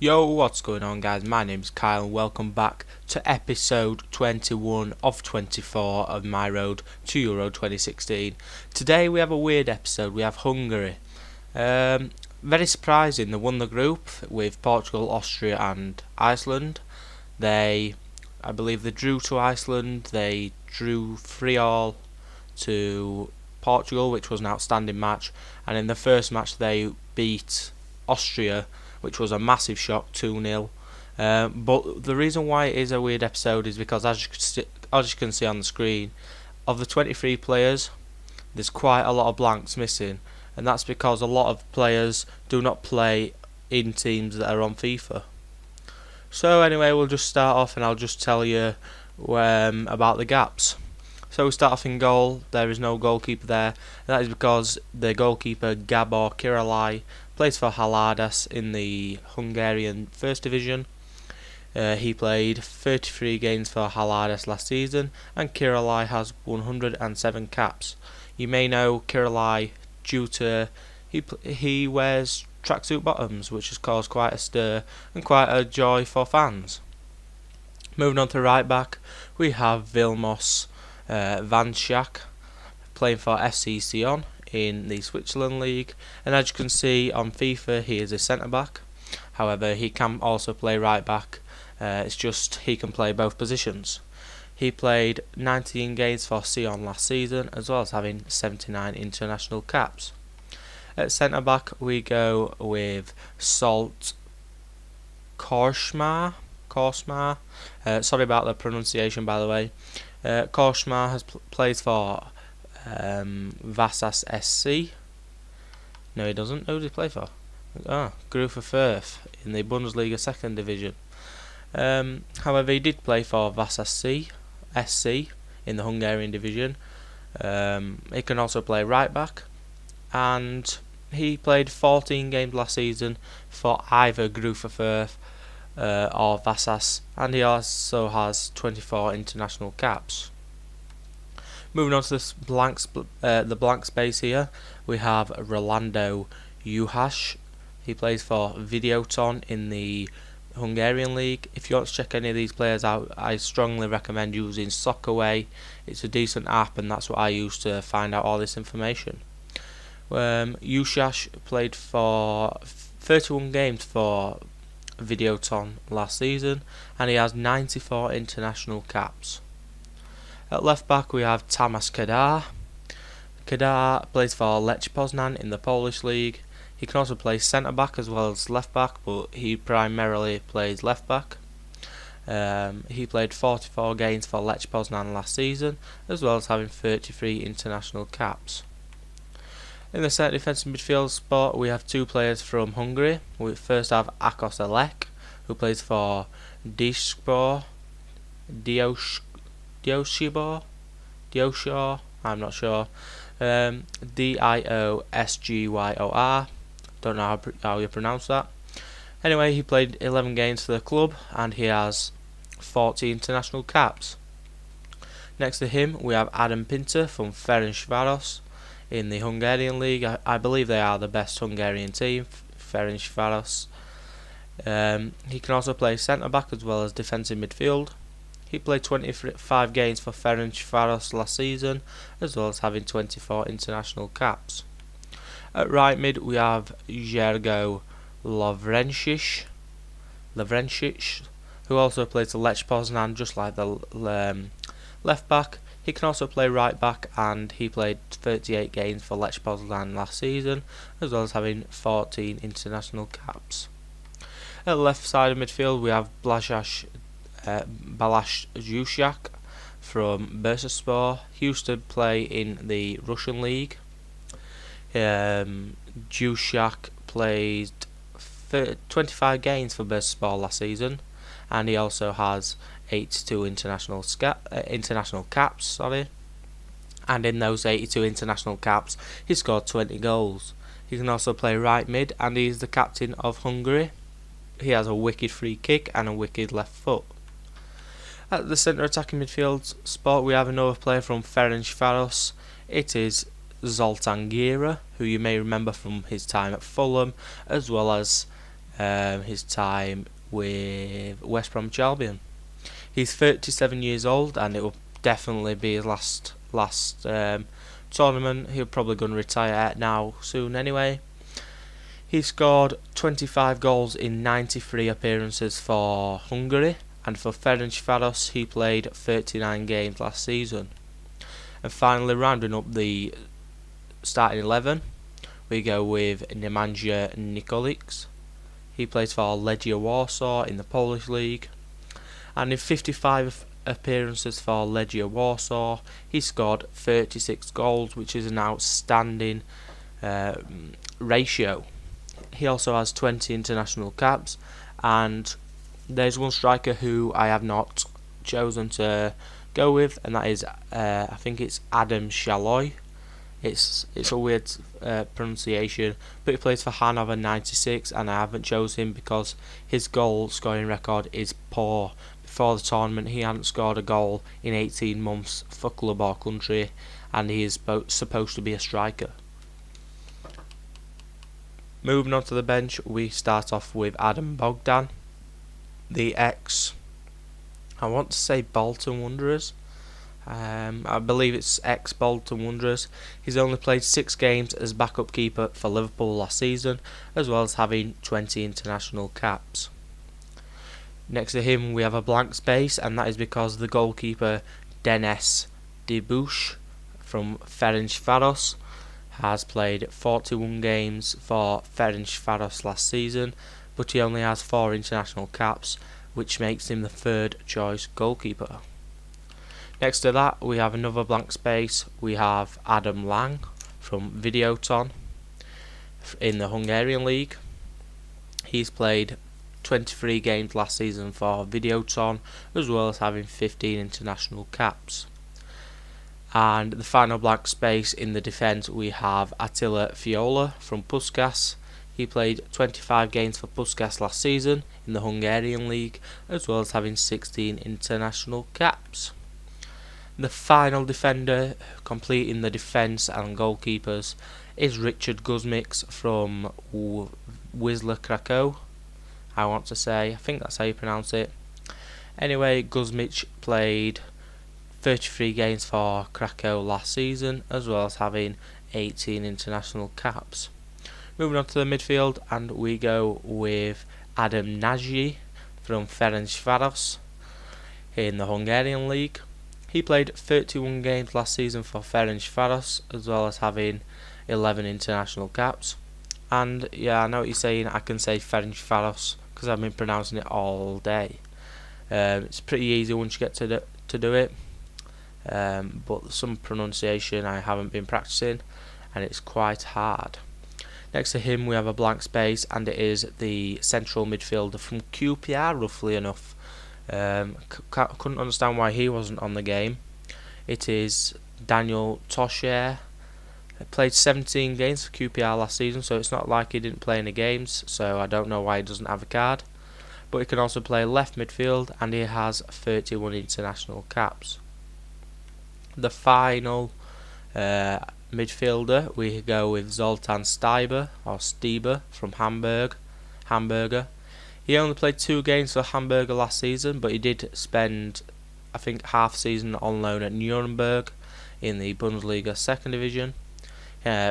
Yo, what's going on guys? My name's Kyle and welcome back to episode 21 of 24 of my road to Euro 2016. Today we have a weird episode. We have Hungary. Very surprising, they won the group with Portugal, Austria and Iceland. I believe they drew to Iceland, they drew 3-3 to Portugal, which was an outstanding match, and in the first match they beat Austria, which was a massive shock, 2-0. But the reason why it is a weird episode is because, as you can see on the screen, of the 23 players, there's quite a lot of blanks missing, and that's because a lot of players do not play in teams that are on FIFA. So anyway, we'll just start off and I'll just tell you about the gaps. So we start off in goal. There is no goalkeeper there, and that is because the goalkeeper Gabor Kiralai plays for Haladas in the Hungarian First Division. He played 33 games for Haladas last season, and Kiralai has 107 caps. You may know Kiralai due to he wears tracksuit bottoms, which has caused quite a stir and quite a joy for fans. Moving on to right back, we have Vilmos Van Schaak playing for FC Sion in the Switzerland League, and as you can see on FIFA he is a centre back. However, he can also play right back, it's just he can play both positions. He played 19 games for Sion last season, as well as having 79 international caps. At centre back we go with Salt Korsma. Sorry about the pronunciation, by the way. Korsma plays for Vasas SC. No, he doesn't. Who does he play for? Grufa Firth in the Bundesliga second division. However, he did play for Vasas SC in the Hungarian division. He can also play right back, and he played 14 games last season for either Grufa Firth or Vasas, and he also has 24 international caps. Moving on to the blank space here, we have Rolando Juhas. He plays for Videoton in the Hungarian league. If you want to check any of these players out, I strongly recommend using Soccerway. It's a decent app, and that's what I use to find out all this information. Juhas played for 31 games for Videoton last season, and he has 94 international caps. At left back we have Tamas Kadar. Kadar plays for Lech Poznan in the Polish league. He can also play centre back as well as left back, but he primarily plays left back. He played 44 games for Lech Poznan last season, as well as having 33 international caps. In the centre defensive midfield spot we have two players from Hungary. We first have Akos Elek, who plays for Diósgyőr, I'm not sure. Diosgyőr. Don't know how you pronounce that. Anyway, he played 11 games for the club, and he has 40 international caps. Next to him we have Adam Pinter from Ferencváros in the Hungarian league. I believe they are the best Hungarian team, Ferencváros. He can also play centre back as well as defensive midfield. He played 25 games for Ferencváros last season, as well as having 24 international caps. At right mid we have Jergo Lovrencic, who also plays for Lech Poznan, just like the left back. He can also play right back, and he played 38 games for Lech Poznan last season, as well as having 14 international caps. At the left side of midfield we have Balázs Jusiak from Bursaspor. He used to play in the Russian league. Jusiak played 25 games for Bursaspor last season, and he also has 82 international caps. And in those 82 international caps, he scored 20 goals. He can also play right mid, and he is the captain of Hungary. He has a wicked free kick and a wicked left foot. At the centre attacking midfield spot we have another player from Ferencváros. It is Zoltán Gera, who you may remember from his time at Fulham, as well as his time with West Bromwich Albion. He's 37 years old, and it will definitely be his last tournament. He'll probably going to retire now soon anyway. He scored 25 goals in 93 appearances for Hungary, and for Ferencváros he played 39 games last season. And finally, rounding up the starting 11, we go with Nemanja Nikolic. He plays for Legia Warsaw in the Polish league, and in 55 appearances for Legia Warsaw he scored 36 goals, which is an outstanding ratio. He also has 20 international caps, and there's one striker who I have not chosen to go with, and that is I think it's Adam Szalai. It's a weird pronunciation, but he plays for Hannover 96, and I haven't chosen him because his goal scoring record is poor. Before the tournament he hadn't scored a goal in 18 months for club or country, and he is supposed to be a striker. Moving on to the bench, we start off with Adam Bogdan, the I want to say Bolton Wanderers. I believe it's ex-Bolton Wanderers. He's only played 6 games as backup keeper for Liverpool last season, as well as having 20 international caps. Next to him we have a blank space, and that is because the goalkeeper Denis Debush from Ferencváros has played 41 games for Ferencváros last season, but he only has 4 international caps, which makes him the 3rd choice goalkeeper. Next to that we have another blank space. We have Adam Lang from Videoton in the Hungarian league. He's played 23 games last season for Videoton, as well as having 15 international caps. And the final blank space in the defence, we have Attila Fiola from Puskás. He played 25 games for Puskás last season in the Hungarian league, as well as having 16 international caps. The final defender completing the defence and goalkeepers is Richard Guzmix from Wisła Krakow. I think that's how you pronounce it. Anyway, Guzmix played 33 games for Krakow last season, as well as having 18 international caps. Moving on to the midfield, and we go with Adam Nagy from Ferencváros in the Hungarian league. He played 31 games last season for Ferencváros, as well as having 11 international caps. And yeah, I know what you're saying, I can say Ferencváros because I've been pronouncing it all day. It's pretty easy once you get to do it. But some pronunciation I haven't been practicing, and it's quite hard. Next to him we have a blank space, and it is the central midfielder from QPR, roughly enough. Couldn't understand why he wasn't on the game. It is Daniel Toscher. He played 17 games for QPR last season, so it's not like he didn't play any games, so I don't know why he doesn't have a card. But he can also play left midfield, and he has 31 international caps. The final midfielder, we go with Zoltán Stieber from Hamburger. He only played 2 games for Hamburger last season, but he did spend, I think, half season on loan at Nuremberg in the Bundesliga 2nd division,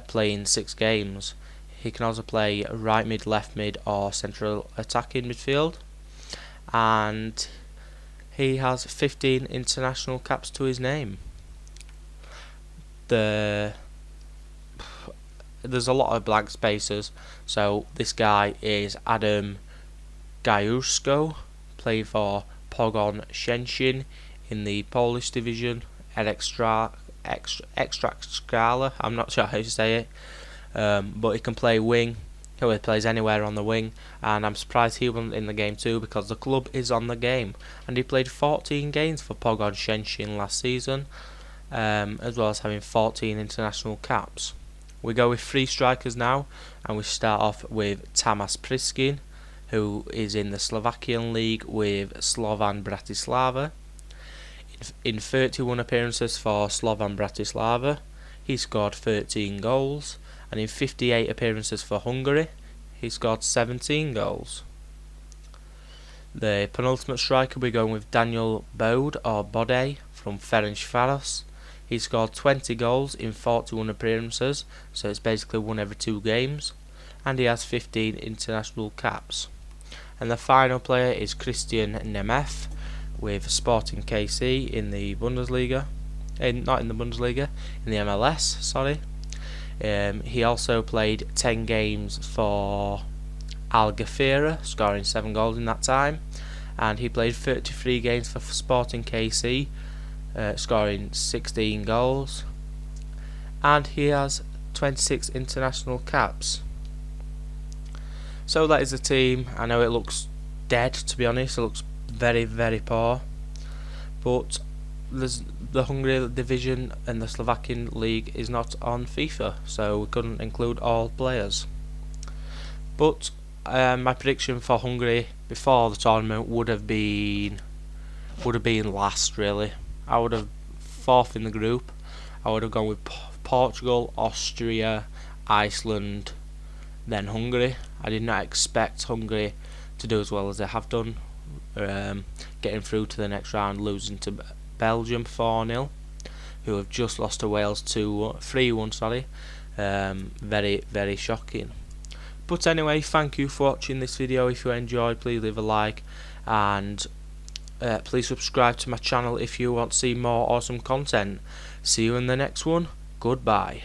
playing 6 games. He can also play right mid, left mid, or central attacking midfield, and he has 15 international caps to his name. There's a lot of blank spaces, so this guy is Adam Gajuszko, played for Pogoń Szczecin in the Polish division, Ekstraklasa, I'm not sure how to say it, but he can play wing. He plays anywhere on the wing, and I'm surprised he wasn't in the game too, because the club is on the game, and he played 14 games for Pogoń Szczecin last season, as well as having 14 international caps. We go with 3 strikers now, and we start off with Tamas Priskin, who is in the Slovakian league with Slovan Bratislava. In 31 appearances for Slovan Bratislava, he scored 13 goals, and in 58 appearances for Hungary, he scored 17 goals. The penultimate striker, we're going with Daniel Bode or Bode from Ferencváros. He scored 20 goals in 41 appearances, so it's basically one every 2 games, and he has 15 international caps. And the final player is Christian Nemeth with Sporting KC in the Bundesliga, not in the Bundesliga, in the MLS, sorry. He also played 10 games for Al Ghafira, scoring 7 goals in that time, and he played 33 games for Sporting KC, scoring 16 goals, and he has 26 international caps. So that is the team. I know it looks dead, to be honest. It looks very, very poor, but there's the Hungary division and the Slovakian league is not on FIFA, so we couldn't include all players. But my prediction for Hungary before the tournament would have been last, really. I would have fourth in the group. I would have gone with Portugal, Austria, Iceland, then Hungary. I did not expect Hungary to do as well as they have done, getting through to the next round, losing to Belgium 4-0, who have just lost to Wales 3-1. Sorry, very, very shocking. But anyway, thank you for watching this video. If you enjoyed, please leave a like, and please subscribe to my channel if you want to see more awesome content. See you in the next one. Goodbye.